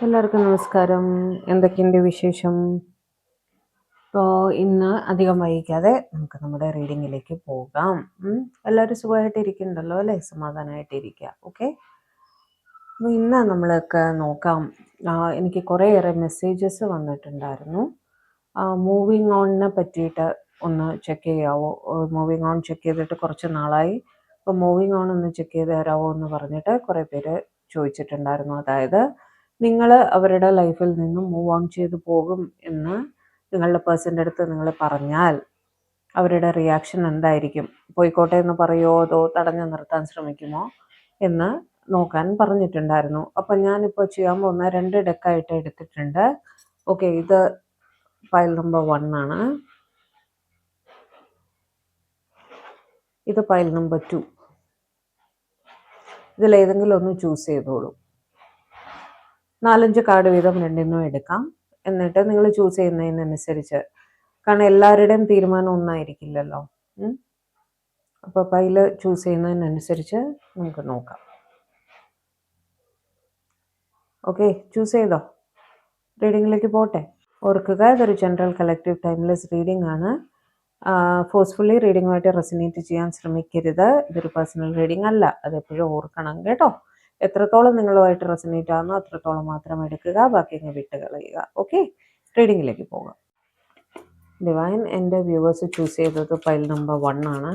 എല്ലാവർക്കും നമസ്കാരം. എന്തൊക്കെയുണ്ട് വിശേഷം? ഇപ്പോൾ ഇന്ന് അധികം വൈകിക്കാതെ നമുക്ക് നമ്മുടെ റീഡിങ്ങിലേക്ക് പോകാം. എല്ലാവരും സുഖമായിട്ട് ഇരിക്കുന്നുണ്ടല്ലോ അല്ലേ? സമാധാനമായിട്ട് ഇരിക്കുക. ഓക്കെ. അപ്പോൾ ഇന്ന് നമ്മളൊക്കെ നോക്കാം. എനിക്ക് കുറേയേറെ മെസ്സേജസ് വന്നിട്ടുണ്ടായിരുന്നു. മൂവിങ് ഓണിനെ പറ്റിയിട്ട് ഒന്ന് ചെക്ക് ചെയ്യാവോ? മൂവിങ് ഓൺ ചെക്ക് ചെയ്തിട്ട് കുറച്ച് നാളായി. അപ്പോൾ മൂവിങ് ഓൺ ഒന്ന് ചെക്ക് ചെയ്ത് തരാമോ എന്ന് പറഞ്ഞിട്ട് കുറേ പേര് ചോദിച്ചിട്ടുണ്ടായിരുന്നു. അതായത് നിങ്ങൾ അവരുടെ ലൈഫിൽ നിന്നും മൂവ് ഓൺ ചെയ്ത് പോകും എന്ന് നിങ്ങളുടെ പേഴ്സൻ്റെ അടുത്ത് നിങ്ങൾ പറഞ്ഞാൽ അവരുടെ റിയാക്ഷൻ എന്തായിരിക്കും? പോയിക്കോട്ടെ എന്ന് പറയുമോ അതോ തടഞ്ഞു നിർത്താൻ ശ്രമിക്കുമോ എന്ന് നോക്കാൻ പറഞ്ഞിട്ടുണ്ടായിരുന്നു. അപ്പം ഞാനിപ്പോൾ ചെയ്യാൻ പോകുന്ന 2 ഡെക്കായിട്ട് എടുത്തിട്ടുണ്ട്. ഓക്കെ, ഇത് ഫയൽ നമ്പർ 1 ആണ്. ഇത് ഫയൽ നമ്പർ 2. ഇതിലേതെങ്കിലും ഒന്ന് ചൂസ് ചെയ്തോളൂ. 4-5 കാർഡ് വീതം രണ്ടിനും എടുക്കാം. എന്നിട്ട് നിങ്ങൾ ചൂസ് ചെയ്യുന്നതിനനുസരിച്ച്, കാരണം എല്ലാവരുടെയും തീരുമാനം ഒന്നായിരിക്കില്ലല്ലോ. അപ്പോൾ ഫയൽ ചൂസ് ചെയ്യുന്നതിനനുസരിച്ച് നമുക്ക് നോക്കാം. ഓക്കെ, ചൂസ് ചെയ്തോ? റീഡിങ്ങിലേക്ക് പോട്ടെ. ഓർക്കുക, ഇതൊരു ജനറൽ കളക്റ്റീവ് ടൈംലെസ് റീഡിംഗ് ആണ്. ഫോഴ്സ്ഫുള്ളി റീഡിങ്ങുമായിട്ട് റെസിനേറ്റ് ചെയ്യാൻ ശ്രമിക്കരുത്. ഇതൊരു പേഴ്സണൽ റീഡിംഗ് അല്ല, അതെപ്പോഴും ഓർക്കണം കേട്ടോ. എത്രത്തോളം നിങ്ങളുമായിട്ട് റെസിനേറ്റ് ആകുന്നോ അത്രത്തോളം മാത്രം എടുക്കുക, ബാക്കി അങ്ങ് വിട്ട് കളയുക. ഓക്കെ, റീഡിങ്ങിലേക്ക് പോകാം. ഡിവൈൻ, എൻ്റെ വ്യൂവേഴ്സ് ചൂസ് ചെയ്തത് ഫയൽ നമ്പർ 1 ആണ്.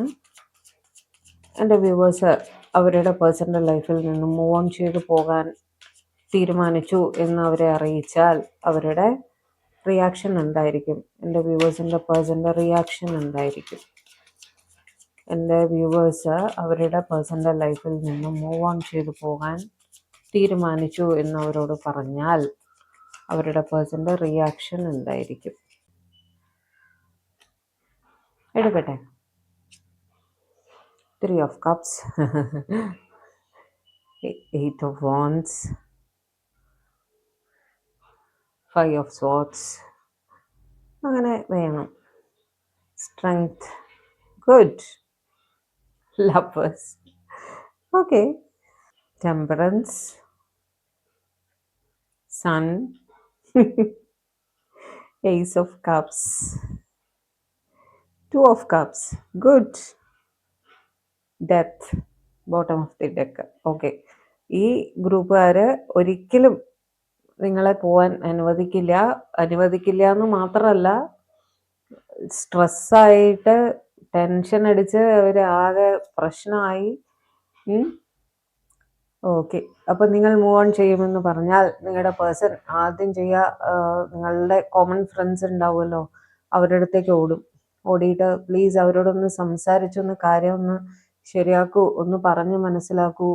എൻ്റെ വ്യൂവേഴ്സ് അവരുടെ പേഴ്സണൽ ലൈഫിൽ നിന്നും മൂവ് ഓൺ ചെയ്ത് പോകാൻ തീരുമാനിച്ചു എന്ന് അവരെ അറിയിച്ചാൽ അവരുടെ റിയാക്ഷൻ എന്തായിരിക്കും? എൻ്റെ വ്യൂവേഴ്സിൻ്റെ പേഴ്സൻ്റെ റിയാക്ഷൻ എന്തായിരിക്കും? എൻ്റെ വ്യൂവേഴ്സ് അവരുടെ പേഴ്സൻ്റെ ലൈഫിൽ നിന്നും മൂവ് ഓൺ ചെയ്ത് പോകാൻ തീരുമാനിച്ചു എന്ന് അവരോട് പറഞ്ഞാൽ അവരുടെ പേഴ്സൻ്റെ റിയാക്ഷൻ എന്തായിരിക്കും? എടുക്കട്ടെ. 3 of Cups, 8 of Wands, 5 of Swords. അങ്ങനെ വേണം. Strength, good. Lovers, okay. Temperance, Sun, Ace of Cups, 2 of Cups, good. Death, bottom of the deck. Okay, ഈ ഗ്രൂപ്പുകാർ ഒരിക്കലും നിങ്ങളെ പോവാൻ അനുവദിക്കില്ല എന്ന് മാത്രമല്ല, സ്ട്രെസ്സായിട്ട് ടെൻഷൻ അടിച്ച് അവർ ആകെ പ്രശ്നമായി. ഓക്കെ, അപ്പം നിങ്ങൾ മൂവ് ഓൺ ചെയ്യുമെന്ന് പറഞ്ഞാൽ നിങ്ങളുടെ പേഴ്സൺ ആദ്യം നിങ്ങളുടെ കോമൺ ഫ്രണ്ട്സ് ഉണ്ടാവുമല്ലോ, അവരുടെ അടുത്തേക്ക് ഓടിയിട്ട് പ്ലീസ് അവരോടൊന്ന് സംസാരിച്ചൊന്ന് കാര്യം ഒന്ന് ശരിയാക്കൂ, ഒന്ന് പറഞ്ഞ് മനസ്സിലാക്കൂ,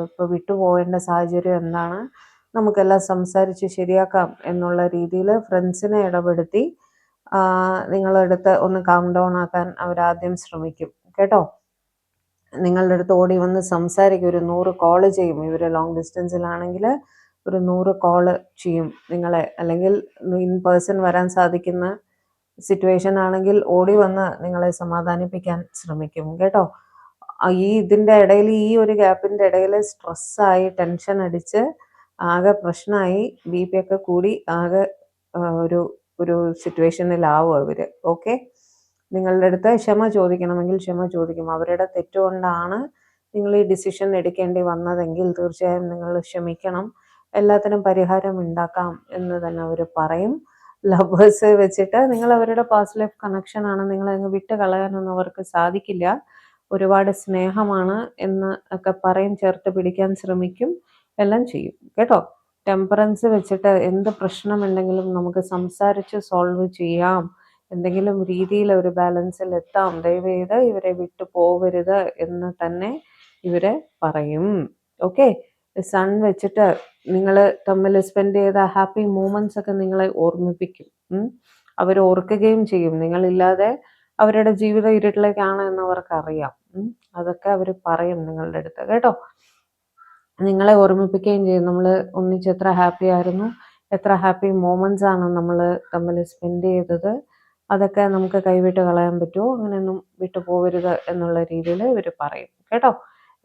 ഇപ്പോൾ വിട്ടുപോകേണ്ട സാഹചര്യം എന്താണ്, നമുക്കെല്ലാം സംസാരിച്ച് ശരിയാക്കാം എന്നുള്ള രീതിയിൽ ഫ്രണ്ട്സിനെ ഇടപെടുത്തി നിങ്ങളടുത്ത് ഒന്ന് കാം ഡൗൺ ആക്കാൻ അവരാദ്യം ശ്രമിക്കും കേട്ടോ. നിങ്ങളുടെ അടുത്ത് ഓടി വന്ന് സംസാരിക്കും. ഒരു 100 കോള് ചെയ്യും. ഇവർ ലോങ് ഡിസ്റ്റൻസിലാണെങ്കിൽ ഒരു 100 കോള് ചെയ്യും നിങ്ങളെ. അല്ലെങ്കിൽ ഇൻ പേഴ്സൺ വരാൻ സാധിക്കുന്ന സിറ്റുവേഷൻ ആണെങ്കിൽ ഓടി വന്ന് നിങ്ങളെ സമാധാനിപ്പിക്കാൻ ശ്രമിക്കും കേട്ടോ. ഇതിൻ്റെ ഇടയിൽ, ഈ ഒരു ഗ്യാപ്പിൻ്റെ ഇടയിൽ സ്ട്രെസ്സായി ടെൻഷൻ അടിച്ച് ആകെ പ്രശ്നമായി BP ഒക്കെ കൂടി ആകെ ഒരു സിറ്റുവേഷനിലാവും അവർ. ഓക്കെ, നിങ്ങളുടെ അടുത്ത് ക്ഷമ ചോദിക്കണമെങ്കിൽ ക്ഷമ ചോദിക്കും. അവരുടെ തെറ്റുകൊണ്ടാണ് നിങ്ങൾ ഈ ഡിസിഷൻ എടുക്കേണ്ടി വന്നതെങ്കിൽ തീർച്ചയായും നിങ്ങൾ ക്ഷമിക്കണം. എല്ലാത്തിനും പരിഹാരം ഉണ്ടാക്കാം എന്ന് തന്നെ അവർ പറയും. ലവേഴ്സ് വെച്ചിട്ട് നിങ്ങൾ അവരുടെ പാസ്റ്റ് ലൈഫ് കണക്ഷനാണ്, നിങ്ങളങ്ങ് വിട്ട് കളയാനൊന്നും അവർക്ക് സാധിക്കില്ല. ഒരുപാട് സ്നേഹമാണ് എന്ന് ഒക്കെ പറയും, ചേർത്ത് പിടിക്കാൻ ശ്രമിക്കും, എല്ലാം ചെയ്യും കേട്ടോ. ടെമ്പറൻസ് വെച്ചിട്ട് എന്ത് പ്രശ്നമുണ്ടെങ്കിലും നമുക്ക് സംസാരിച്ച് സോൾവ് ചെയ്യാം, എന്തെങ്കിലും രീതിയിൽ ഒരു ബാലൻസിൽ എത്താം, ദയവേത് ഇവരെ വിട്ടു പോവരുത് എന്ന് തന്നെ ഇവരെ പറയും. ഓക്കെ, സൺ വെച്ചിട്ട് നിങ്ങൾ തമ്മിൽ സ്പെൻഡ് ചെയ്ത ഹാപ്പി മൂമെന്റ്സ് ഒക്കെ നിങ്ങളെ ഓർമ്മിപ്പിക്കും. അവർ ഓർക്കുകയും ചെയ്യും. നിങ്ങളില്ലാതെ അവരുടെ ജീവിതം ഇരുട്ടിലേക്കാണ് എന്നവർക്ക് അറിയാം. അതൊക്കെ അവർ പറയും നിങ്ങളുടെ അടുത്ത് കേട്ടോ. നിങ്ങളെ ഓർമ്മിപ്പിക്കുകയും ചെയ്യും, നമ്മൾ ഒന്നിച്ച് എത്ര ഹാപ്പി ആയിരുന്നു, എത്ര ഹാപ്പി മൂമെന്റ്സ് ആണ് നമ്മൾ തമ്മിൽ സ്പെൻഡ് ചെയ്തത്, അതൊക്കെ നമുക്ക് കൈവിട്ട് കളയാൻ പറ്റുമോ, അങ്ങനെയൊന്നും വിട്ടു പോകരുത് എന്നുള്ള രീതിയിൽ ഇവർ പറയും കേട്ടോ.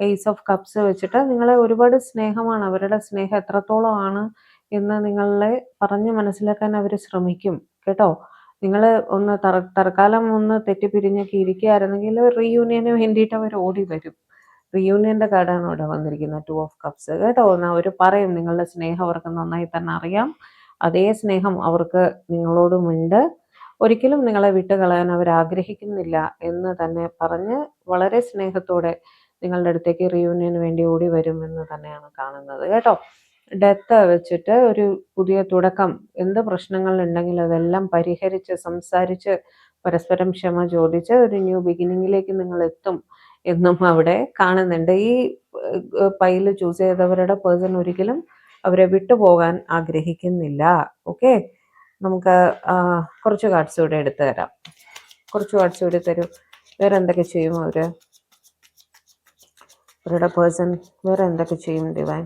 ഏസ് ഓഫ് കപ്സ് വെച്ചിട്ട് നിങ്ങളെ ഒരുപാട് സ്നേഹമാണ്, അവരുടെ സ്നേഹം എത്രത്തോളമാണ് എന്ന് നിങ്ങളെ പറഞ്ഞ് മനസ്സിലാക്കാൻ അവർ ശ്രമിക്കും കേട്ടോ. നിങ്ങൾ ഒന്ന് തൽക്കാലം ഒന്ന് തെറ്റിപ്പിരിഞ്ഞൊക്കെ ഇരിക്കുകയായിരുന്നെങ്കിൽ റീയൂണിയന് വേണ്ടിയിട്ട് അവർ ഓടി വരും. റീയൂണിയന്റെ കാർഡാണ് ഇവിടെ വന്നിരിക്കുന്നത്, 2 ഓഫ് കപ്സ് കേട്ടോ. അവർ പറയും നിങ്ങളുടെ സ്നേഹം അവർക്ക് നന്നായി തന്നെ അറിയാം, അതേ സ്നേഹം അവർക്ക് നിങ്ങളോടുമുണ്ട്, ഒരിക്കലും നിങ്ങളെ വിട്ടുകളയാൻ അവർ ആഗ്രഹിക്കുന്നില്ല എന്ന് തന്നെ പറഞ്ഞ് വളരെ സ്നേഹത്തോടെ നിങ്ങളുടെ അടുത്തേക്ക് റീയൂണിയന് വേണ്ടി ഓടി വരും എന്ന് തന്നെയാണ് കാണുന്നത് കേട്ടോ. ഡെത്ത് വെച്ചിട്ട് ഒരു പുതിയ തുടക്കം, എന്ത് പ്രശ്നങ്ങൾ ഉണ്ടെങ്കിലും അതെല്ലാം പരിഹരിച്ച് സംസാരിച്ച് പരസ്പരം ക്ഷമ ചോദിച്ച് ഒരു ന്യൂ ബിഗിനിങ്ങിലേക്ക് നിങ്ങൾ എത്തും എന്നും അവിടെ കാണുന്നുണ്ട്. ഈ പൈല് ചൂസ് ചെയ്തവരുടെ പേഴ്സൺ ഒരിക്കലും അവരെ വിട്ടുപോകാൻ ആഗ്രഹിക്കുന്നില്ല. ഓക്കെ, നമുക്ക് കുറച്ച് കാർഡ്സ് കൂടെ എടുത്തു തരാം. കുറച്ച് കാർഡ്സ് കൂടെ തരൂ. വേറെ എന്തൊക്കെ ചെയ്യും അവരുടെ പേഴ്സൺ? വേറെ എന്തൊക്കെ ചെയ്യും ഡിവൈൻ?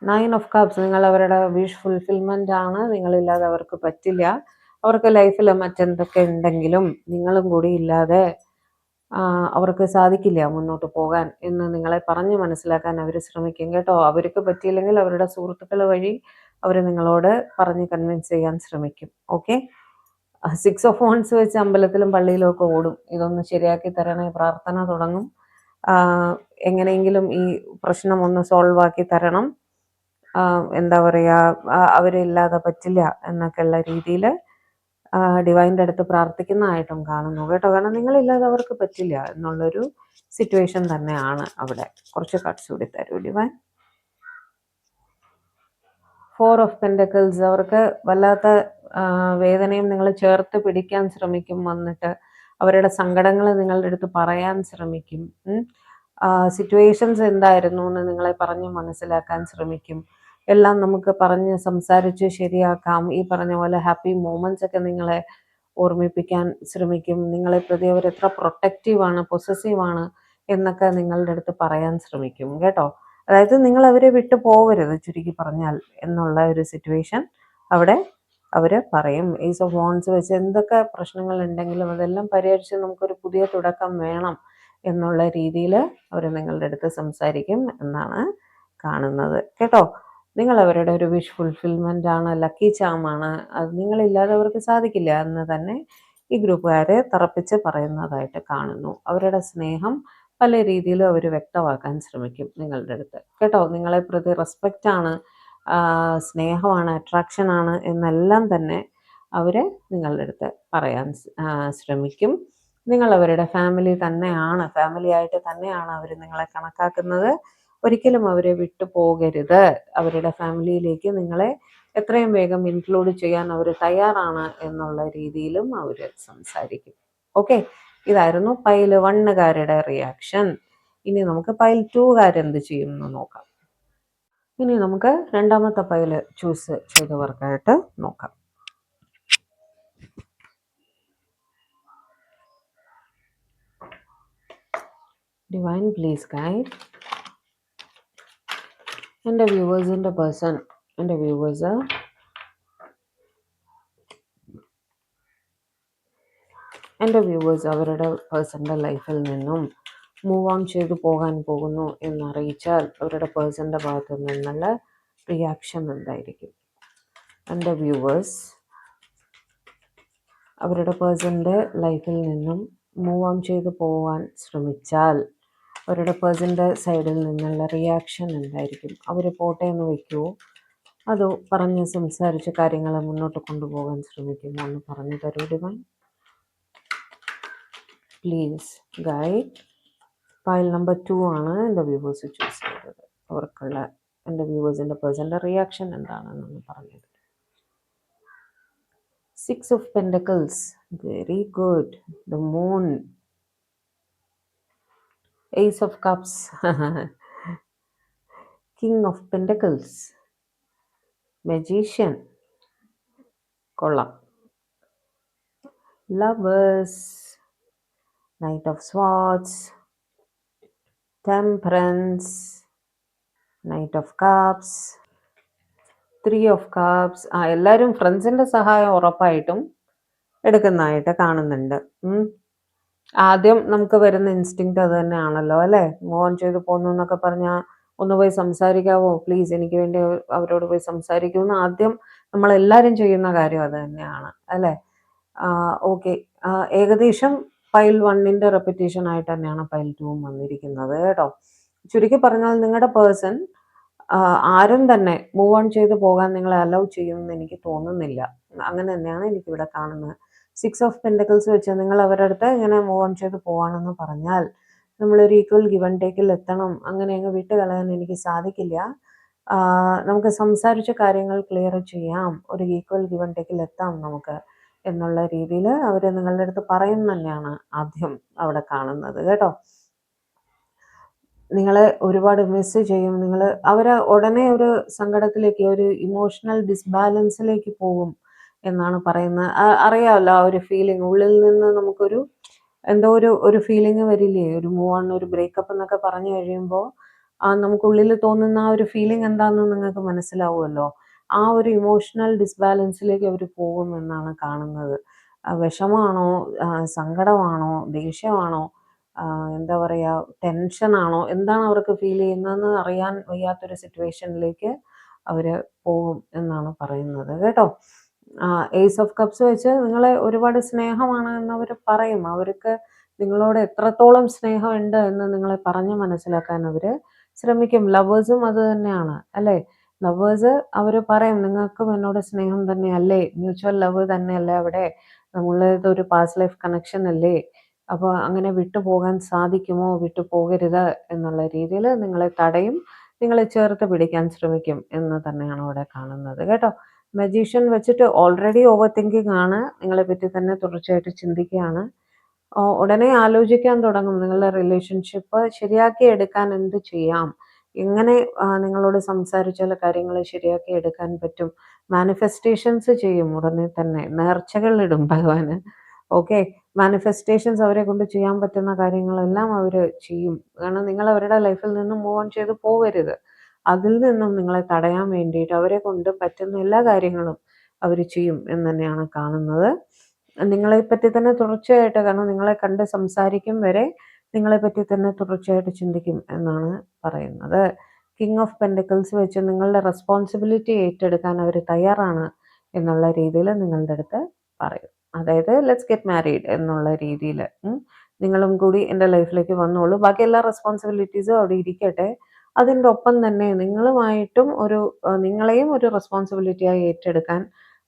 9 ഓഫ് കപ്സ്, നിങ്ങൾ അവരുടെ വിഷ് ഫുൾഫിൽമെന്റ് ആണ്. നിങ്ങളില്ലാതെ അവർക്ക് പറ്റില്ല. അവർക്ക് ലൈഫിൽ മറ്റെന്തൊക്കെ ഉണ്ടെങ്കിലും നിങ്ങളും കൂടി ഇല്ലാതെ അവർക്ക് സാധിക്കില്ല മുന്നോട്ട് പോകാൻ എന്ന് നിങ്ങളെ പറഞ്ഞ് മനസ്സിലാക്കാൻ അവർ ശ്രമിക്കും കേട്ടോ. അവർക്ക് പറ്റിയില്ലെങ്കിൽ അവരുടെ സുഹൃത്തുക്കൾ വഴി അവർ നിങ്ങളോട് പറഞ്ഞ് കൺവിൻസ് ചെയ്യാൻ ശ്രമിക്കും. ഓക്കെ, 6 ഓഫ് വൺസ് വെച്ച് അമ്പലത്തിലും പള്ളിയിലും ഒക്കെ ഓടും. ഇതൊന്ന് ശരിയാക്കി തരണേ, പ്രാർത്ഥന തുടങ്ങും. എങ്ങനെയെങ്കിലും ഈ പ്രശ്നം ഒന്ന് സോൾവ് ആക്കി തരണം, എന്താ പറയുക, അവരില്ലാതെ പറ്റില്ല എന്നൊക്കെയുള്ള രീതിയിൽ ഡിവൈൻ്റെ അടുത്ത് പ്രാർത്ഥിക്കുന്നതായിട്ടും കാണുന്നു കേട്ടോ. കാരണം നിങ്ങളില്ലാതെ അവർക്ക് പറ്റില്ല എന്നുള്ളൊരു സിറ്റുവേഷൻ തന്നെയാണ് അവിടെ. കുറച്ച് കാർഡ്സ് കൂടി തരൂ ഡിവൈൻ. 4 ഓഫ് പെൻഡക്കിൾസ്, അവർക്ക് വല്ലാത്ത വേദനയും നിങ്ങൾ ചേർത്ത് പിടിക്കാൻ ശ്രമിക്കും. വന്നിട്ട് അവരുടെ സങ്കടങ്ങൾ നിങ്ങളുടെ അടുത്ത് പറയാൻ ശ്രമിക്കും. സിറ്റുവേഷൻസ് എന്തായിരുന്നു എന്ന് നിങ്ങളെ പറഞ്ഞ് മനസ്സിലാക്കാൻ ശ്രമിക്കും. എല്ലാം നമുക്ക് പറഞ്ഞ് സംസാരിച്ച് ശരിയാക്കാം. ഈ പറഞ്ഞ പോലെ ഹാപ്പി മൂമെന്റ്സ് ഒക്കെ നിങ്ങളെ ഓർമ്മിപ്പിക്കാൻ ശ്രമിക്കും. നിങ്ങളെ പ്രതി അവർ എത്ര പ്രൊട്ടക്റ്റീവാണ്, പൊസസീവാണ് എന്നൊക്കെ നിങ്ങളുടെ അടുത്ത് പറയാൻ ശ്രമിക്കും കേട്ടോ. അതായത് നിങ്ങൾ അവരെ വിട്ടു പോകരുത് ചുരുക്കി പറഞ്ഞാൽ എന്നുള്ള ഒരു സിറ്റുവേഷൻ അവിടെ അവർ പറയും. ഏസ് ഓഫ് വോൺസ് വെച്ച് എന്തൊക്കെ പ്രശ്നങ്ങൾ ഉണ്ടെങ്കിലും അതെല്ലാം പരിഹരിച്ച് നമുക്കൊരു പുതിയ തുടക്കം വേണം എന്നുള്ള രീതിയിൽ അവർ നിങ്ങളുടെ അടുത്ത് സംസാരിക്കും എന്നാണ് കാണുന്നത് കേട്ടോ. നിങ്ങൾ അവരുടെ ഒരു വിഷ് ഫുൾഫിൽമെൻ്റ് ആണ്, ലക്കി ചാമാണ്. അത് നിങ്ങളില്ലാതെ അവർക്ക് സാധിക്കില്ല എന്ന് തന്നെ ഈ ഗ്രൂപ്പുകാരെ തറപ്പിച്ച് പറയുന്നതായിട്ട് കാണുന്നു. അവരുടെ സ്നേഹം പല രീതിയിലും അവർ വ്യക്തമാക്കാൻ ശ്രമിക്കും നിങ്ങളുടെ അടുത്ത് കേട്ടോ. നിങ്ങളെ പ്രതി റെസ്പെക്റ്റ് ആണ്, സ്നേഹമാണ്, അട്രാക്ഷൻ ആണ് എന്നെല്ലാം തന്നെ അവർ നിങ്ങളുടെ അടുത്ത് പറയാൻ ശ്രമിക്കും. നിങ്ങൾ അവരുടെ ഫാമിലി തന്നെയാണ്, ഫാമിലി ആയിട്ട് തന്നെയാണ് അവർ നിങ്ങളെ കണക്കാക്കുന്നത്. ഒരിക്കലും അവരെ വിട്ടു പോകരുത്. അവരുടെ ഫാമിലിയിലേക്ക് നിങ്ങളെ എത്രയും വേഗം ഇൻക്ലൂഡ് ചെയ്യാൻ അവർ തയ്യാറാണ് എന്നുള്ള രീതിയിലും അവർ സംസാരിക്കും. ഓക്കെ, ഇതായിരുന്നു പൈൽ 1കാരുടെ റിയാക്ഷൻ. ഇനി നമുക്ക് പൈൽ 2കാരെന്ത് ചെയ്യും എന്ന് നോക്കാം. ഇനി നമുക്ക് രണ്ടാമത്തെ പൈല് ചൂസ് ചെയ്തവർക്കായിട്ട് നോക്കാം. ഡിവൈൻ പ്ലീസ് ഗൈഡ് എൻ്റെ വ്യൂവേഴ്സിൻ്റെ പേഴ്സൺ, എൻ്റെ വ്യൂവേഴ്സ് അവരുടെ പേഴ്സൻ്റെ ലൈഫിൽ നിന്നും മൂവ് ഓൺ ചെയ്തു പോകാൻ പോകുന്നു എന്നറിയിച്ചാൽ അവരുടെ പേഴ്സൻ്റെ ഭാഗത്തു നിന്നുള്ള റിയാക്ഷൻ എന്തായിരിക്കും? എൻ്റെ വ്യൂവേഴ്സ് അവരുടെ പേഴ്സൻ്റെ ലൈഫിൽ നിന്നും മൂവ് ഓൺ ചെയ്തു പോകാൻ ശ്രമിച്ചാൽ അവരുടെ പേഴ്സൻ്റെ സൈഡിൽ നിന്നുള്ള റിയാക്ഷൻ എന്തായിരിക്കും? അവർ പോട്ടെ എന്ന് വയ്ക്കുമോ, അതോ പറഞ്ഞ് സംസാരിച്ച് കാര്യങ്ങളെ മുന്നോട്ട് കൊണ്ടുപോകാൻ ശ്രമിക്കുമോ എന്ന് പറഞ്ഞു തരൂ divine please guide. Pile number 2 ആണ് എൻ്റെ വ്യൂവേഴ്സ് ചൂസ് ചെയ്തത്. അവർക്കുള്ള എൻ്റെ വ്യൂവേഴ്സിൻ്റെ പേഴ്സൻ്റെ റിയാക്ഷൻ എന്താണെന്നൊന്ന് പറഞ്ഞത്. 6 of pentacles, very good. The moon, Ace of Cups, King of Pentacles, Magician, കൊള്ളാം. Lovers, Knight of Swords, Temperance, Knight of Cups, 3 of Cups. എല്ലാവരും ഫ്രണ്ട്സിൻ്റെ സഹായം ഉറപ്പായിട്ടും എടുക്കുന്നതായിട്ട് കാണുന്നുണ്ട്. ആദ്യം നമുക്ക് വരുന്ന ഇൻസ്റ്റിങ്ക്റ്റ് അത് തന്നെയാണല്ലോ അല്ലേ. മൂവ് ഓൺ ചെയ്ത് പോന്നു എന്നൊക്കെ പറഞ്ഞാൽ ഒന്ന് പോയി സംസാരിക്കാവോ പ്ലീസ്, എനിക്ക് വേണ്ടി അവരോട് പോയി സംസാരിക്കുമെന്ന് ആദ്യം നമ്മളെല്ലാവരും ചെയ്യുന്ന കാര്യം അത് തന്നെയാണ് അല്ലേ? ഓക്കെ. ഏകദേശം ഫയൽ 1ന്റെ റെപ്പിറ്റേഷൻ ആയിട്ട് തന്നെയാണ് ഫയൽ 2 വന്നിരിക്കുന്നത് കേട്ടോ. ചുരുക്കി പറഞ്ഞാൽ നിങ്ങളുടെ പേഴ്സൺ ആരും തന്നെ മൂവ് ഓൺ ചെയ്ത് പോകാൻ നിങ്ങളെ അലൗ ചെയ്യുമെന്ന് എനിക്ക് തോന്നുന്നില്ല. അങ്ങനെ തന്നെയാണ് എനിക്കിവിടെ കാണുന്നത്. 6 ഓഫ് പെന്റക്കിൾസ് വെച്ച് നിങ്ങൾ അവരുടെ അടുത്ത് ഇങ്ങനെ മൂവ് ഓൺ ചെയ്ത് പോവാണെന്ന് പറഞ്ഞാൽ നമ്മളൊരു ഈക്വൽ ഗിവ് ആൻഡ് ടേക്കിൽ എത്തണം. അങ്ങനെ അങ്ങ് വിട്ട് കളയാൻ എനിക്ക് സാധിക്കില്ല. നമുക്ക് സംസാരിച്ച കാര്യങ്ങൾ ക്ലിയർ ചെയ്യാം, ഒരു ഈക്വൽ ഗിവ് ആൻഡ് ടേക്കിൽ എത്താം നമുക്ക് എന്നുള്ള രീതിയിൽ അവർ നിങ്ങളുടെ അടുത്ത് പറയും തന്നെയാണ് ആദ്യം അവിടെ കാണുന്നത് കേട്ടോ. നിങ്ങളെ ഒരുപാട് മിസ് ചെയ്യും. അവരെ ഉടനെ ഒരു സങ്കടത്തിലേക്ക്, ഒരു ഇമോഷണൽ ഡിസ്ബാലൻസിലേക്ക് പോകും എന്നാണ് പറയുന്നത്. അറിയാമല്ലോ ആ ഒരു ഫീലിംഗ് ഉള്ളിൽ നിന്ന് നമുക്കൊരു എന്തോ ഒരു ഫീലിംഗ് വരില്ലേ, ഒരു മൂവ് ഓൺ, ഒരു ബ്രേക്കപ്പ് എന്നൊക്കെ പറഞ്ഞു കഴിയുമ്പോൾ നമുക്കുള്ളിൽ തോന്നുന്ന ആ ഒരു ഫീലിംഗ് എന്താണെന്ന് നിങ്ങൾക്ക് മനസ്സിലാവുമല്ലോ. ആ ഒരു ഇമോഷണൽ ഡിസ്ബാലൻസിലേക്ക് അവർ പോകും എന്നാണ് കാണുന്നത്. വിഷമാണോ, സങ്കടമാണോ, ദേഷ്യമാണോ, എന്താ പറയുക, ടെൻഷനാണോ, എന്താണ് അവർക്ക് ഫീൽ ചെയ്യുന്നതെന്ന് അറിയാൻ വയ്യാത്തൊരു സിറ്റുവേഷനിലേക്ക് അവർ പോകും എന്നാണ് പറയുന്നത് കേട്ടോ. ഏസ് ഓഫ് കപ്സ് വെച്ച് നിങ്ങളെ ഒരുപാട് സ്നേഹമാണ് എന്നവർ പറയും. അവർക്ക് നിങ്ങളോട് എത്രത്തോളം സ്നേഹമുണ്ട് എന്ന് നിങ്ങളെ പറഞ്ഞ് മനസ്സിലാക്കാൻ അവർ ശ്രമിക്കും. ലവേഴ്സും അത് തന്നെയാണ് അല്ലേ? ലവേഴ്സ് അവർ പറയും നിങ്ങൾക്കും എന്നോട് സ്നേഹം തന്നെയല്ലേ, മ്യൂച്വൽ ലവ് തന്നെയല്ലേ അവിടെ, നമ്മളിതൊരു പാസ്റ്റ് ലൈഫ് കണക്ഷൻ അല്ലേ, അപ്പോൾ അങ്ങനെ വിട്ടുപോകാൻ സാധിക്കുമോ, വിട്ടു പോകരുത് എന്നുള്ള രീതിയിൽ നിങ്ങളെ തടയും, നിങ്ങളെ ചേർത്ത് പിടിക്കാൻ ശ്രമിക്കും എന്ന് തന്നെയാണ് അവിടെ കാണുന്നത് കേട്ടോ. മജീഷ്യൻ വെച്ചിട്ട് ഓൾറെഡി ഓവർ തിങ്കിങ് ആണ്, നിങ്ങളെ പറ്റി തന്നെ തുടർച്ചയായിട്ട് ചിന്തിക്കുകയാണ്. ഉടനെ ആലോചിക്കാൻ തുടങ്ങും നിങ്ങളുടെ റിലേഷൻഷിപ്പ് ശരിയാക്കി എടുക്കാൻ എന്ത് ചെയ്യാം, എങ്ങനെ നിങ്ങളോട് സംസാരിച്ചാൽ കാര്യങ്ങൾ ശരിയാക്കി എടുക്കാൻ പറ്റും. മാനിഫെസ്റ്റേഷൻസ് ചെയ്യും ഉടനെ തന്നെ, നേർച്ചകൾ ഇടും ഭഗവാന്. ഓക്കെ, മാനിഫെസ്റ്റേഷൻസ് അവരെ കൊണ്ട് ചെയ്യാൻ പറ്റുന്ന കാര്യങ്ങളെല്ലാം അവർ ചെയ്യും. കാരണം നിങ്ങൾ അവരുടെ ലൈഫിൽ നിന്നും മൂവ് ഓൺ ചെയ്ത് പോകരുത്. അതിൽ നിന്നും നിങ്ങളെ തടയാൻ വേണ്ടിയിട്ട് അവരെ കൊണ്ട് പറ്റുന്ന എല്ലാ കാര്യങ്ങളും അവർ ചെയ്യും എന്ന് തന്നെയാണ് കാണുന്നത്. നിങ്ങളെപ്പറ്റി തന്നെ തുടർച്ചയായിട്ട്, കാരണം നിങ്ങളെ കണ്ട് സംസാരിക്കും വരെ നിങ്ങളെപ്പറ്റി തന്നെ തുടർച്ചയായിട്ട് ചിന്തിക്കും എന്നാണ് പറയുന്നത്. കിങ് ഓഫ് പെൻഡക്കിൾസ് വെച്ച് നിങ്ങളുടെ റെസ്പോൺസിബിലിറ്റി ഏറ്റെടുക്കാൻ അവർ തയ്യാറാണ് എന്നുള്ള രീതിയിൽ നിങ്ങളുടെ അടുത്ത് പറയും. അതായത് ലെറ്റ്സ് ഗെറ്റ് മാരീഡ് എന്നുള്ള രീതിയിൽ നിങ്ങളും കൂടി എൻ്റെ ലൈഫിലേക്ക് വന്നോളൂ, ബാക്കി എല്ലാ റെസ്പോൺസിബിലിറ്റീസും അവിടെ ഇരിക്കട്ടെ. അതിൻ്റെ ഒപ്പം തന്നെ നിങ്ങളെയും ഒരു റെസ്പോൺസിബിലിറ്റിയായി ഏറ്റെടുക്കാൻ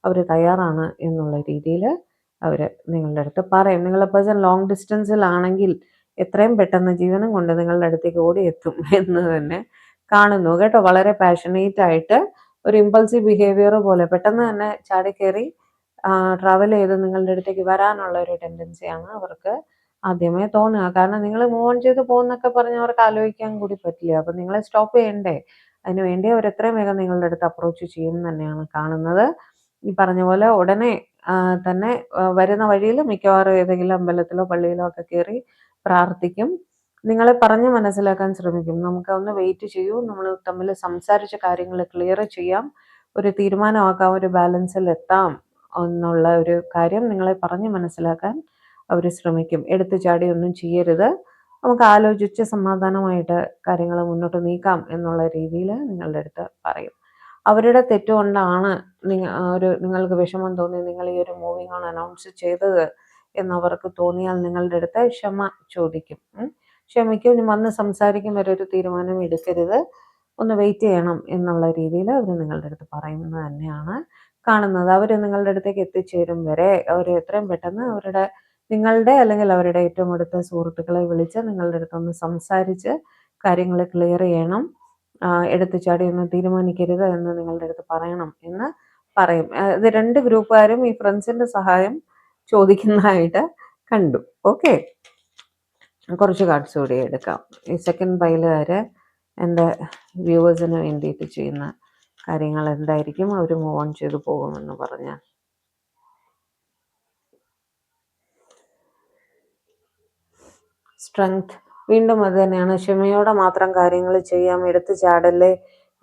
അവർ തയ്യാറാണ് എന്നുള്ള രീതിയിൽ അവർ നിങ്ങളുടെ അടുത്ത് പറയും. നിങ്ങളുടെ പേഴ്സൺ ലോങ് ഡിസ്റ്റൻസിലാണെങ്കിൽ എത്രയും പെട്ടെന്ന് ജീവനം കൊണ്ട് നിങ്ങളുടെ അടുത്തേക്ക് ഓടിയെത്തും എന്ന് തന്നെ കാണുന്നു കേട്ടോ. വളരെ പാഷനേറ്റ് ആയിട്ട് ഒരു ഇമ്പൾസീവ് ബിഹേവിയർ പോലെ പെട്ടെന്ന് തന്നെ ചാടിക്കയറി ട്രാവൽ ചെയ്ത് നിങ്ങളുടെ അടുത്തേക്ക് വരാനുള്ള ഒരു ടെൻഡൻസിയാണ് അവർക്ക് ആദ്യമേ തോന്നുക. കാരണം നിങ്ങൾ മൂവ് ഓൺ ചെയ്ത് പോകുന്നൊക്കെ പറഞ്ഞ് അവർക്ക് ആലോചിക്കാൻ കൂടി പറ്റില്ല. അപ്പം നിങ്ങളെ സ്റ്റോപ്പ് ചെയ്യണ്ടേ, അതിനുവേണ്ടി അവർ എത്രയും വേഗം നിങ്ങളുടെ അടുത്ത് അപ്രോച്ച് ചെയ്യും തന്നെയാണ് കാണുന്നത്. ഈ പറഞ്ഞ പോലെ ഉടനെ തന്നെ വരുന്ന വഴിയിൽ മിക്കവാറും ഏതെങ്കിലും അമ്പലത്തിലോ പള്ളിയിലോ ഒക്കെ കയറി പ്രാർത്ഥിക്കും. നിങ്ങളെ പറഞ്ഞ് മനസ്സിലാക്കാൻ ശ്രമിക്കും. നമുക്ക് ഒന്ന് വെയിറ്റ് ചെയ്യൂ, നമ്മൾ തമ്മിൽ സംസാരിച്ച കാര്യങ്ങൾ ക്ലിയർ ചെയ്യാം, ഒരു തീരുമാനമാക്കാം, ഒരു ബാലൻസിൽ എത്താം എന്നുള്ള ഒരു കാര്യം നിങ്ങളെ പറഞ്ഞ് മനസ്സിലാക്കാൻ അവർ ശ്രമിക്കും. എടുത്തു ചാടി ഒന്നും ചെയ്യരുത്, നമുക്ക് ആലോചിച്ച് സമാധാനമായിട്ട് കാര്യങ്ങൾ മുന്നോട്ട് നീക്കാം എന്നുള്ള രീതിയിൽ നിങ്ങളുടെ അടുത്ത് പറയും. അവരുടെ തെറ്റുകൊണ്ടാണ് നിങ്ങൾക്ക് വിഷമം തോന്നി നിങ്ങൾ ഈ ഒരു മൂവിങ് ഓൺ അനൗൺസ് ചെയ്തത് എന്നവർക്ക് തോന്നിയാൽ നിങ്ങളുടെ അടുത്ത് ക്ഷമ ചോദിക്കും. ക്ഷമിക്കും, ഇനി വന്ന് സംസാരിക്കും വരെ ഒരു തീരുമാനം എടുക്കരുത്, ഒന്ന് വെയിറ്റ് ചെയ്യണം എന്നുള്ള രീതിയിൽ അവർ നിങ്ങളുടെ അടുത്ത് പറയുന്നത് തന്നെയാണ് കാണുന്നത്. അവർ നിങ്ങളുടെ അടുത്തേക്ക് എത്തിച്ചേരും വരെ അവർ എത്രയും പെട്ടെന്ന് നിങ്ങളുടെ അല്ലെങ്കിൽ അവരുടെ ഏറ്റവും അടുത്ത സുഹൃത്തുക്കളെ വിളിച്ച് നിങ്ങളുടെ അടുത്തൊന്ന് സംസാരിച്ച് കാര്യങ്ങൾ ക്ലിയർ ചെയ്യണം, എടുത്തു ചാടി ഒന്നും തീരുമാനിക്കരുത് എന്ന് നിങ്ങളുടെ അടുത്ത് പറയണം എന്ന് പറയും. ഇത് രണ്ട് ഗ്രൂപ്പുകാരും ഈ ഫ്രണ്ട്സിന്റെ സഹായം ചോദിക്കുന്നതായിട്ട് കണ്ടു. ഓക്കെ, കുറച്ച് കാർഡ്സ് കൂടി എടുക്കാം. ഈ സെക്കൻഡ് പൈലുകാർ എൻ്റെ വ്യൂവേഴ്സിന് വേണ്ടിയിട്ട് ചെയ്യുന്ന കാര്യങ്ങൾ എന്തായിരിക്കും, അവർ മൂവ് ഓൺ ചെയ്ത് പോകുമെന്ന് പറഞ്ഞാൽ. സ്ട്രെങ്ത് വീണ്ടും അത് തന്നെയാണ്. ക്ഷമയോടെ മാത്രം കാര്യങ്ങൾ ചെയ്യാം, എടുത്തു ചാടല്ലേ,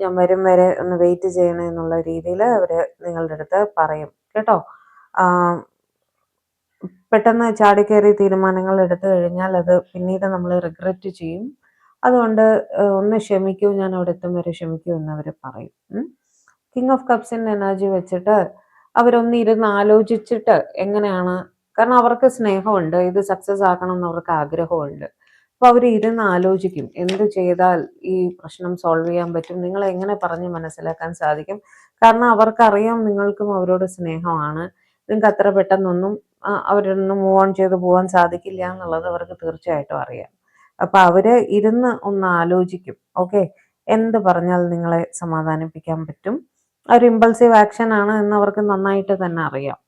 ഞാൻ വരും വരെ ഒന്ന് വെയിറ്റ് ചെയ്യണേ എന്നുള്ള രീതിയിൽ അവർ നിങ്ങളുടെ അടുത്ത് പറയും കേട്ടോ. പെട്ടെന്ന് ചാടിക്കയറി തീരുമാനങ്ങൾ എടുത്തു കഴിഞ്ഞാൽ അത് പിന്നീട് നമ്മൾ റിഗ്രറ്റ് ചെയ്യും. അതുകൊണ്ട് ഒന്ന് ക്ഷമിക്കൂ, ഞാൻ അവിടെ എത്തും വരെ ക്ഷമിക്കൂ എന്നവർ പറയും. കിങ് ഓഫ് കപ്സിന്റെ എനർജി വെച്ചിട്ട് അവരൊന്ന് ഇരുന്ന് ആലോചിച്ചിട്ട് എങ്ങനെയാണ്, കാരണം അവർക്ക് സ്നേഹമുണ്ട്, ഇത് സക്സസ് ആക്കണം എന്ന് അവർക്ക് ആഗ്രഹമുണ്ട്. അപ്പോൾ അവർ ഇരുന്ന് ആലോചിക്കും എന്ത് ചെയ്താൽ ഈ പ്രശ്നം സോൾവ് ചെയ്യാൻ പറ്റും, നിങ്ങളെ എങ്ങനെ പറഞ്ഞ് മനസ്സിലാക്കാൻ സാധിക്കും. കാരണം അവർക്കറിയാം നിങ്ങൾക്കും അവരോട് സ്നേഹമാണ്. നിങ്ങൾക്ക് അത്ര പെട്ടെന്നൊന്നും അവരൊന്നും മൂവ് ഓൺ ചെയ്ത് പോകാൻ സാധിക്കില്ല എന്നുള്ളത് അവർക്ക് തീർച്ചയായിട്ടും അറിയാം. അപ്പൊ അവര് ഇരുന്ന് ഒന്ന് ആലോചിക്കും. ഓക്കെ, എന്ത് പറഞ്ഞാൽ നിങ്ങളെ സമാധാനിപ്പിക്കാൻ പറ്റും. ഒരു ഇമ്പൾസീവ് ആക്ഷൻ ആണ് എന്ന് അവർക്ക് നന്നായിട്ട് തന്നെ അറിയാം.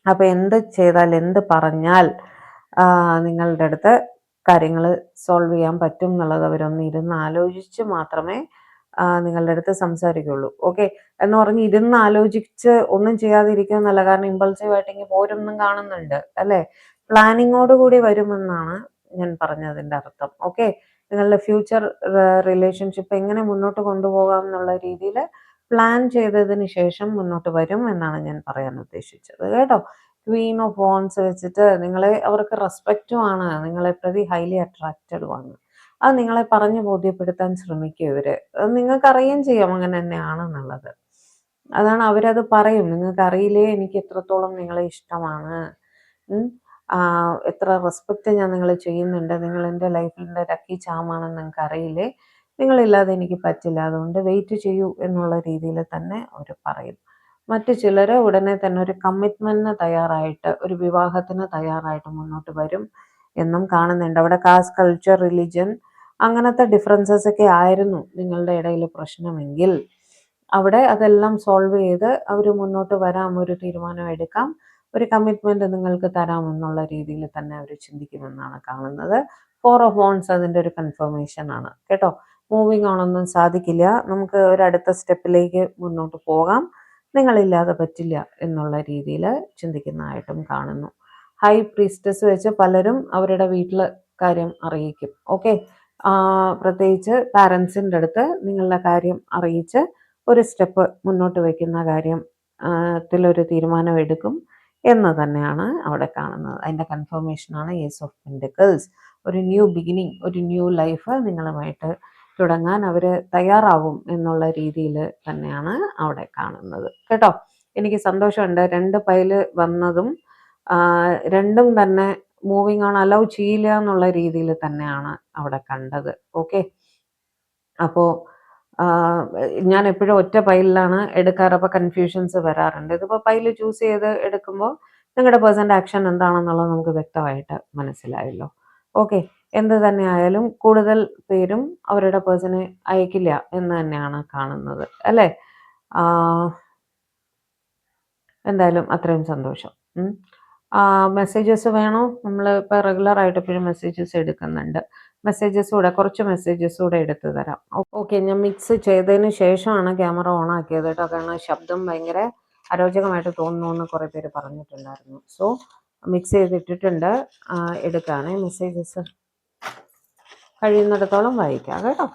അപ്പൊ എന്ത് ചെയ്താൽ, എന്ത് പറഞ്ഞാൽ നിങ്ങളുടെ അടുത്ത് കാര്യങ്ങൾ സോൾവ് ചെയ്യാൻ പറ്റും എന്നുള്ളത് അവരൊന്ന് ഇരുന്ന് ആലോചിച്ച് മാത്രമേ നിങ്ങളുടെ അടുത്ത് സംസാരിക്കുള്ളൂ. ഓക്കെ, എന്ന് പറഞ്ഞ് ഇരുന്ന് ആലോചിച്ച് ഒന്നും ചെയ്യാതിരിക്കുക എന്നല്ല. കാരണം ഇമ്പൾസീവ് ആയിട്ട് ഇങ്ങനെ പോരൊന്നും കാണുന്നുണ്ട് അല്ലെ. പ്ലാനിങ്ങോട് കൂടി വരുമെന്നാണ് ഞാൻ പറഞ്ഞതിന്റെ അർത്ഥം. ഓക്കെ, നിങ്ങളുടെ ഫ്യൂച്ചർ റിലേഷൻഷിപ്പ് എങ്ങനെ മുന്നോട്ട് കൊണ്ടുപോകാം എന്നുള്ള രീതിയിൽ പ്ലാൻ ചെയ്തതിന് ശേഷം മുന്നോട്ട് വരും എന്നാണ് ഞാൻ പറയാൻ ഉദ്ദേശിച്ചത് കേട്ടോ. ക്വീൻ ഓഫ് വോൺസ് വെച്ചിട്ട് അവർക്ക് റെസ്പെക്റ്റുമാണ്, നിങ്ങളെ പ്രതി ഹൈലി അട്രാക്റ്റഡുമാണ്. അത് നിങ്ങളെ പറഞ്ഞു ബോധ്യപ്പെടുത്താൻ ശ്രമിക്കും ഇവര്. നിങ്ങൾക്ക് അറിയുകയും ചെയ്യാം അങ്ങനെ തന്നെയാണെന്നുള്ളത്. അതാണ് അവരത് പറയും, നിങ്ങൾക്ക് അറിയില്ലേ എനിക്ക് എത്രത്തോളം നിങ്ങളെ ഇഷ്ടമാണ്, എത്ര റെസ്പെക്റ്റ് ഞാൻ നിങ്ങളെ ചെയ്യുന്നുണ്ട്, നിങ്ങൾ എൻ്റെ ലൈഫിൻ്റെ ലക്കി ചാമാണെന്ന് നിങ്ങൾക്ക് അറിയില്ലേ, നിങ്ങളില്ലാതെ എനിക്ക് പറ്റില്ല, അതുകൊണ്ട് വെയിറ്റ് ചെയ്യൂ എന്നുള്ള രീതിയിൽ തന്നെ അവർ പറയും. മറ്റു ചിലർ ഉടനെ തന്നെ ഒരു കമ്മിറ്റ്മെന്റിന് തയ്യാറായിട്ട്, ഒരു വിവാഹത്തിന് തയ്യാറായിട്ട് മുന്നോട്ട് വരും എന്നും കാണുന്നുണ്ട്. അവിടെ കാസ്റ്റ്, കൾച്ചർ, റിലിജൻ അങ്ങനത്തെ ഡിഫറൻസസ് ഒക്കെ ആയിരുന്നു നിങ്ങളുടെ ഇടയിൽ പ്രശ്നമെങ്കിൽ അവിടെ അതെല്ലാം സോൾവ് ചെയ്ത് അവർ മുന്നോട്ട് വരാം, ഒരു തീരുമാനം എടുക്കാം, ഒരു കമ്മിറ്റ്മെന്റ് നിങ്ങൾക്ക് തരാം എന്നുള്ള രീതിയിൽ തന്നെ അവർ ചിന്തിക്കുമെന്നാണ് കാണുന്നത്. 4 ഓഫ് വോൺസ് അതിൻ്റെ ഒരു കൺഫർമേഷൻ ആണ് കേട്ടോ. മൂവിങ് ഓൺ ഒന്നും സാധിക്കില്ല, നമുക്ക് ഒരു അടുത്ത സ്റ്റെപ്പിലേക്ക് മുന്നോട്ട് പോകാം, നിങ്ങളില്ലാതെ പറ്റില്ല എന്നുള്ള രീതിയിൽ ചിന്തിക്കുന്നതായിട്ടും കാണുന്നു. ഹൈ പ്രീസ്റ്റസ് വെച്ച് പലരും അവരുടെ വീട്ടിൽ കാര്യം അറിയിക്കും. ഓക്കെ, പ്രത്യേകിച്ച് പാരൻസിൻ്റെ അടുത്ത് നിങ്ങളുടെ കാര്യം അറിയിച്ച് ഒരു സ്റ്റെപ്പ് മുന്നോട്ട് വയ്ക്കുന്ന കാര്യം ത്തിലൊരു തീരുമാനം എടുക്കും എന്ന് തന്നെയാണ് അവിടെ കാണുന്നത്. അതിൻ്റെ കൺഫർമേഷനാണ് ഏസ് ഓഫ് പെൻറ്റക്കിൾസ്. ഒരു ന്യൂ ബിഗിനിങ്, ഒരു ന്യൂ ലൈഫ് നിങ്ങളുമായിട്ട് തുടങ്ങാൻ അവർ തയ്യാറാവും എന്നുള്ള രീതിയിൽ തന്നെയാണ് അവിടെ കാണുന്നത് കേട്ടോ. എനിക്ക് സന്തോഷമുണ്ട് 2 പൈല് വന്നതും രണ്ടും തന്നെ മൂവിങ് ഓൺ അലൗ ചെയ്യില്ല എന്നുള്ള രീതിയിൽ തന്നെയാണ് അവിടെ കണ്ടത്. ഓക്കെ, അപ്പോൾ ഞാൻ എപ്പോഴും ഒറ്റ പൈലിലാണ് എടുക്കാറ്, അപ്പോൾ കൺഫ്യൂഷൻസ് വരാറുണ്ട്. ഇതിപ്പോൾ പൈല് ചൂസ് ചെയ്ത് എടുക്കുമ്പോൾ നിങ്ങളുടെ പേഴ്സൻ്റെ ആക്ഷൻ എന്താണെന്നുള്ളത് നമുക്ക് വ്യക്തമായിട്ട് മനസ്സിലായല്ലോ. ഓക്കെ, എന്ത് തന്നെ ആയാലും കൂടുതൽ പേരും അവരുടെ പേഴ്സണെ അയക്കില്ല എന്ന് തന്നെയാണ് കാണുന്നത് അല്ലേ. എന്തായാലും അത്രയും സന്തോഷം. മെസ്സേജസ് വേണോ? നമ്മൾ ഇപ്പോൾ റെഗുലറായിട്ട് എപ്പോഴും മെസ്സേജസ് എടുക്കുന്നുണ്ട്. മെസ്സേജസ് കൂടെ, കുറച്ച് മെസ്സേജസ് കൂടെ എടുത്തു തരാം. ഓക്കെ, ഞാൻ മിക്സ് ചെയ്തതിന് ശേഷമാണ് ക്യാമറ ഓൺ ആക്കിയത് കേട്ടോ. കാരണം ശബ്ദം ഭയങ്കര അരോചകമായിട്ട് തോന്നുന്നു എന്ന് കുറേ പേര് പറഞ്ഞിട്ടുണ്ടായിരുന്നു. സോ മിക്സ് ചെയ്തിട്ടിട്ടുണ്ട്, എടുക്കാനേ. മെസ്സേജസ് കഴിയുന്നിടത്തോളം വായിക്കാം കേട്ടോ.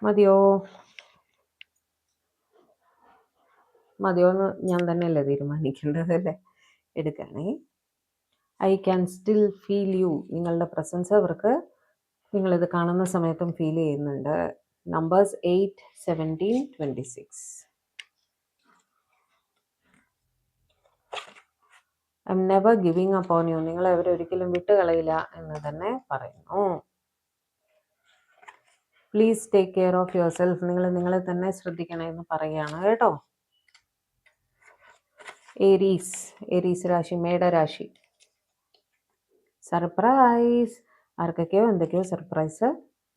മതിയോ എന്ന് ഞാൻ തന്നെയല്ലേ തീരുമാനിക്കേണ്ടത് അല്ലേ. എടുക്കാനേ. I can still feel you. നിങ്ങളുടെ പ്രസൻസ് അവർക്ക് നിങ്ങളിത് കാണുന്ന സമയത്തും ഫീൽ ചെയ്യുന്നുണ്ട്. Numbers 8, 17, 26. I am never giving up on you. നിങ്ങളെ അവരൊരിക്കലും വിട്ടുകളയില്ല എന്ന് തന്നെ പറയുന്നു. Please take care of yourself. നിങ്ങളെ തന്നെ ശ്രദ്ധിക്കണമെന്ന് പറയുകയാണ് കേട്ടോ. ഏരീസ് രാശി, മേടരാശി. സർപ്രൈസ്. ആർക്കൊക്കെയോ എന്തൊക്കെയോ സർപ്രൈസ്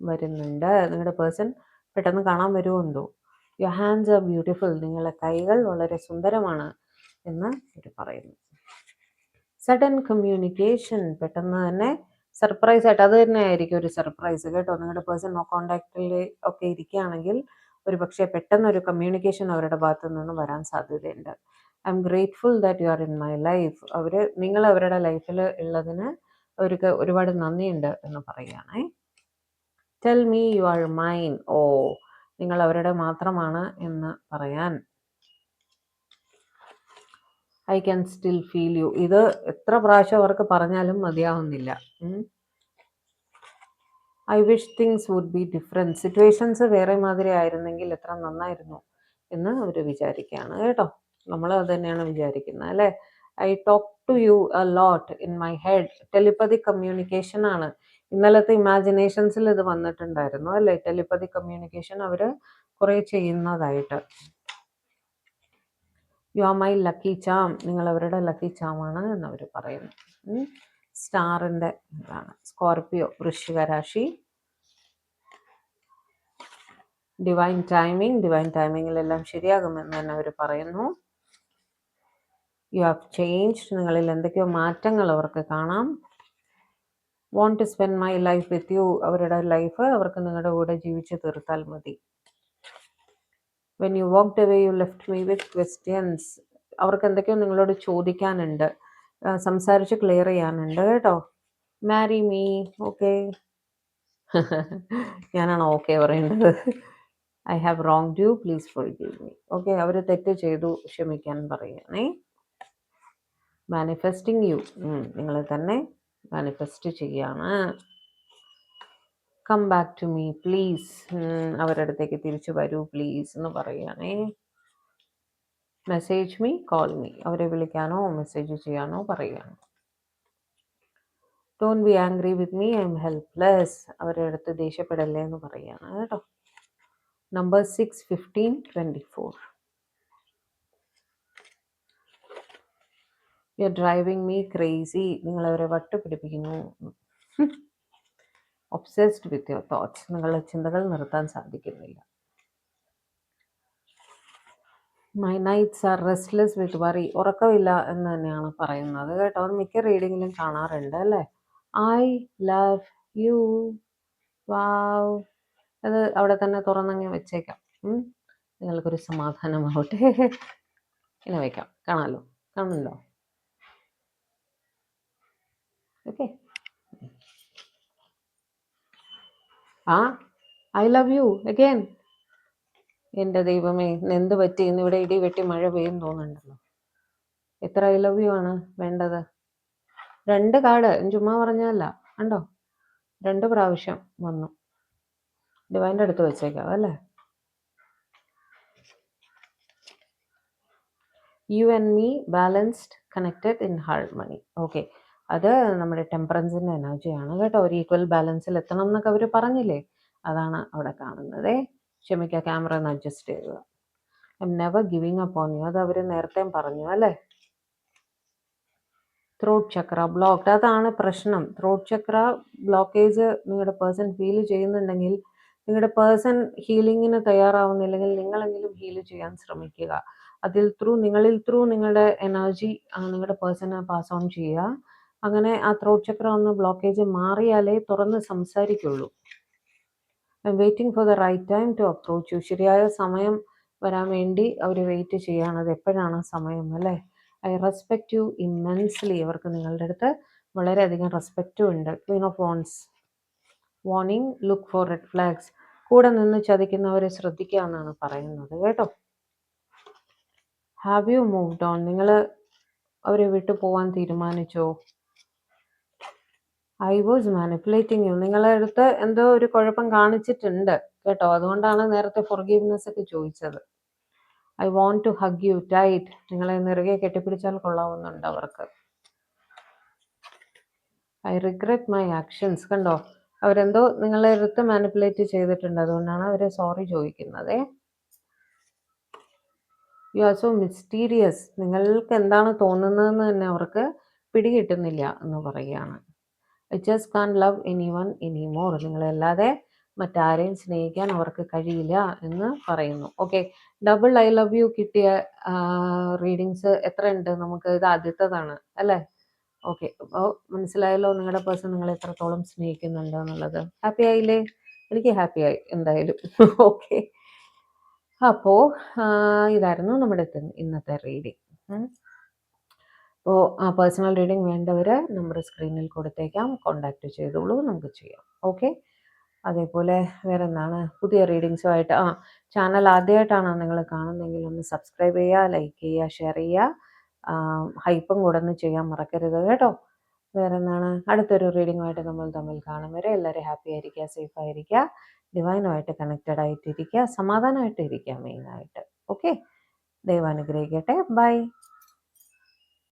വരുന്നുണ്ട്. നിങ്ങളുടെ പേഴ്സൺ പെട്ടെന്ന് കാണാൻ വരുമോ എന്തോ. Your hands are beautiful. നിങ്ങളുടെ കൈകൾ വളരെ സുന്ദരമാണ് എന്ന് ഇവർ പറയുന്നു. Sudden communication. പെട്ടെന്ന് തന്നെ സർപ്രൈസ് ആയിട്ട്, അത് തന്നെ ആയിരിക്കും ഒരു സർപ്രൈസ് കേട്ടോ. നിങ്ങളുടെ പേഴ്സൺ നോ കോണ്ടാക്റ്റിൽ ഒക്കെ ഇരിക്കുകയാണെങ്കിൽ ഒരു പക്ഷേ പെട്ടെന്നൊരു കമ്മ്യൂണിക്കേഷൻ അവരുടെ ഭാഗത്തു നിന്ന് വരാൻ സാധ്യതയുണ്ട്. I am grateful that you are in my life. നിങ്ങൾ അവരുടെ ലൈഫിൽ ഉള്ളതിന് അവർക്ക് ഒരുപാട് നന്ദിയുണ്ട് എന്ന് പറയുകയാണേ. Tell me you are mine. നിങ്ങൾ അവരുടെ മാത്രമാണ് എന്ന് പറയാൻ I can still feel you. ഇത് എത്ര പ്രാവശ്യം അവർക്ക് പറഞ്ഞാലും മതിയാവുന്നില്ല. I wish things would be different. Situations വേറെ മാതിരി ആയിരുന്നെങ്കിൽ എത്ര നന്നായിരുന്നു എന്ന് അവർ വിചാരിക്കുകയാണ് കേട്ടോ. നമ്മൾ അത് തന്നെയാണ് വിചാരിക്കുന്നത് അല്ലേ. I talk to you a lot in my head. Telepathy communication ആണ്. ഇന്നലത്തെ ഇമാജിനേഷൻസിൽ ഇത് വന്നിട്ടുണ്ടായിരുന്നു അല്ലേ. ടെലിപ്പതി കമ്മ്യൂണിക്കേഷൻ അവർ കുറേ ചെയ്യുന്നതായിട്ട്. You are my lucky charm. നിങ്ങൾ അവരുടെ ലക്കി ചാമാണ് എന്നവർ പറയുന്നു. സ്റ്റാറിൻ്റെ ഇതാണ് സ്കോർപ്പിയോ, വൃശ്ചിക രാശി. Divine timing. ഡിവൈൻ ടൈമിങ്ങിലെല്ലാം ശരിയാകുമെന്ന് തന്നെ അവർ പറയുന്നു. You have changed. നിങ്ങളിൽ എന്തൊക്കെയോ മാറ്റങ്ങൾ അവർക്ക് കാണാം. Want to spend my life with you. അവരുടെ ലൈഫ് അവർക്ക് നിങ്ങളുടെ കൂടെ ജീവിച്ച് തീർത്താൽ മതി. When you walked away you left me with questions. അവർക്ക് എന്തൊക്കെയോ നിങ്ങളോട് ചോദിക്കാനുണ്ട്, സംസാരിച്ച് ക്ലിയർ ചെയ്യാനുണ്ട് കേട്ടോ. Marry me. ഓക്കെ. ഞാനാണ് ഓക്കെ പറയേണ്ടത്. I have wronged you, please forgive me. Okay, അവർ തെറ്റ് ചെയ്തു, ക്ഷമിക്കാൻ പറയണേ. Manifesting you. നിങ്ങൾ തന്നെ മാനിഫെസ്റ്റ് ചെയ്യാണ്. Come back to me please. അവരുടെ അടുത്തേക്ക് തിരിച്ചു വരൂ പ്ലീസ് എന്ന് പറയുകയാണേ. Message me, call me. അവരെ വിളിക്കാനോ മെസ്സേജ് ചെയ്യാനോ പറയുകയാണ്. Don't be angry with me, I am helpless. അവരുടെ അടുത്ത് ദേഷ്യപ്പെടല്ലേ എന്ന് പറയുകയാണ് കേട്ടോ. Number 6, 15, 24. You are driving me crazy. നിങ്ങളവരെ വട്ടുപിടിപ്പിക്കുന്നു. Obsessed with your thoughts. നിങ്ങളുടെ ചിന്തകൾ നിർത്താൻ സാധിക്കുന്നില്ല. My nights are restless with worry. ഉറക്കമില്ല എന്ന് തന്നെയാണ് പറയുന്നത് കേട്ടോ. അത് മിക്ക റീഡിങ്ങിലും കാണാറുണ്ട് അല്ലേ. I love you. വാവ്. അത് അവിടെ തന്നെ തുറന്നങ്ങ് വെച്ചേക്കാം. നിങ്ങൾക്കൊരു സമാധാനമാവട്ടെ. ഇങ്ങനെ വയ്ക്കാം. കാണാമല്ലോ, കാണുന്നുണ്ടോ? ഓക്കെ. ആ ഐ ലവ് യു അഗൈൻ. എൻ്റെ ദൈവമേ, എന്ത് പറ്റി? ഇന്നിവിടെ ഇടി വെട്ടി മഴ പെയ്യും തോന്നുന്നുണ്ടല്ലോ. എത്ര ഐ ലവ് യു ആണ് വേണ്ടത്? 2 കാർഡ്. ചുമ്മാ പറഞ്ഞല്ല, കണ്ടോ, 2 പ്രാവശ്യം വന്നു. ഡിവൈൻ്റെ അടുത്ത് വെച്ചേക്കാം അല്ലേ. You and me balanced connected in harmony. Okay, അത് നമ്മുടെ ടെമ്പറൻസിൻ്റെ എനർജിയാണ് കേട്ടോ. ഒരു ഈക്വൽ ബാലൻസിൽ എത്തണം എന്നൊക്കെ അവർ പറഞ്ഞില്ലേ, അതാണ് അവിടെ കാണുന്നത്. ക്ഷമിക്കുക, ക്യാമറ ഒന്ന് അഡ്ജസ്റ്റ് ചെയ്യുക. I am never giving up on U. അത് അവർ നേരത്തെ പറഞ്ഞു അല്ലേ. ത്രോട്ട് ചക്ര ബ്ലോക്ക്ഡ്. അതാണ് പ്രശ്നം. ത്രോട്ട് ചക്ര ബ്ലോക്കേജ് നിങ്ങളുടെ പേഴ്സൺ ഫീൽ ചെയ്യുന്നുണ്ടെങ്കിൽ നിങ്ങളുടെ പേഴ്സൺ ഹീലിങ്ങിന് തയ്യാറാവുന്നില്ലെങ്കിൽ നിങ്ങളെങ്കിലും ഹീൽ ചെയ്യാൻ ശ്രമിക്കുക. നിങ്ങളിൽ ത്രൂ നിങ്ങളുടെ എനർജി നിങ്ങളുടെ പേഴ്സണ് പാസ് ഓൺ ചെയ്യുക. അങ്ങനെ ആ ത്രോട്ട് ചക്ര ഒന്ന് ബ്ലോക്കേജ് മാറിയാലേ തുറന്ന് സംസാരിക്കുള്ളൂ. I am waiting for the right time to approach you. ശരിയായ സമയം വരാൻ വേണ്ടി അവർ വെയിറ്റ് ചെയ്യുകയാണ്. അത് എപ്പോഴാണ് സമയം അല്ലേ. I respect you immensely. അവർക്ക് നിങ്ങളുടെ അടുത്ത് വളരെയധികം റെസ്പെക്റ്റും ഉണ്ട്. Queen of wands. Warning, look for red flags. കൂടെ നിന്ന് ചതിക്കുന്നവരെ ശ്രദ്ധിക്കുക എന്നാണ് പറയുന്നത് കേട്ടോ. Have you moved on. നിങ്ങൾ അവരെ വിട്ടു പോകാൻ തീരുമാനിച്ചോ? I was manipulating you. നിങ്ങളുടെ അടുത്ത് എന്തോ ഒരു കുഴപ്പം കാണിച്ചിട്ടുണ്ട് കേട്ടോ. അതുകൊണ്ടാണ് നേരത്തെ ഫോർഗീവ്നെസ് ഒക്കെ ചോദിച്ചത്. I want to hug you tight. നിങ്ങളെ നിറകെ കെട്ടിപ്പിടിച്ചാൽ കൊള്ളാവുന്നുണ്ട് അവർക്ക്. I regret my actions. കണ്ടോ, അവരെന്തോ നിങ്ങളെ അടുത്ത് മാനിപ്പുലേറ്റ് ചെയ്തിട്ടുണ്ട്. അതുകൊണ്ടാണ് അവർ സോറി ചോദിക്കുന്നത്. You are so mysterious. നിങ്ങൾക്ക് എന്താണ് തോന്നുന്നതെന്ന് തന്നെ അവർക്ക് പിടികിട്ടുന്നില്ല എന്ന് പറയുകയാണ്. I just can love anyone anymore. നിങ്ങളല്ലാതെ മറ്റാരെയും സ്നേഹിക്കാൻ അവർക്ക് കഴിയില്ല എന്ന് പറയുന്നു. Okay, double I love you കിട്ടിയ റീഡിങ്സ് എത്രയുണ്ട് നമുക്ക്? ഇത് ആദ്യത്തേതാണ് അല്ലേ. ഓക്കെ, അപ്പോൾ മനസ്സിലായല്ലോ നിങ്ങളുടെ പേഴ്സൺ നിങ്ങളെ എത്രത്തോളം സ്നേഹിക്കുന്നുണ്ട് എന്നുള്ളത്. ഹാപ്പി ആയില്ലേ? എനിക്ക് ഹാപ്പി ആയി എന്തായാലും. ഓക്കെ, അപ്പോൾ ഇതായിരുന്നു നമ്മുടെ ഇന്നത്തെ റീഡിങ്. അപ്പോൾ പേഴ്സണൽ റീഡിങ് വേണ്ടവർ നമ്പർ സ്ക്രീനിൽ കൊടുത്തേക്കാം, കോണ്ടാക്ട് ചെയ്തോളൂ, നമുക്ക് ചെയ്യാം. ഓക്കെ, അതേപോലെ വേറെ എന്താണ് പുതിയ റീഡിങ്സുമായിട്ട് ചാനൽ ആദ്യമായിട്ടാണ് നിങ്ങൾ കാണുന്നതെങ്കിൽ ഒന്ന് സബ്സ്ക്രൈബ് ചെയ്യുക, ലൈക്ക് ചെയ്യുക, ഷെയർ ചെയ്യുക. ഹൈപ്പും കൂടെ ഒന്ന് ചെയ്യാൻ മറക്കരുത് കേട്ടോ. വേറെ എന്താണ്, അടുത്തൊരു റീഡിങ്ങുമായിട്ട് നമ്മൾ തമ്മിൽ കാണും വരെ എല്ലാവരും ഹാപ്പി ആയിരിക്കുക, സേഫ് ആയിരിക്കുക, ഡിവൈനുമായിട്ട് കണക്റ്റഡ് ആയിട്ടിരിക്കുക, സമാധാനമായിട്ട് ഇരിക്കുക മെയിനായിട്ട്. ഓക്കെ, ദൈവം അനുഗ്രഹിക്കട്ടെ. ബൈ.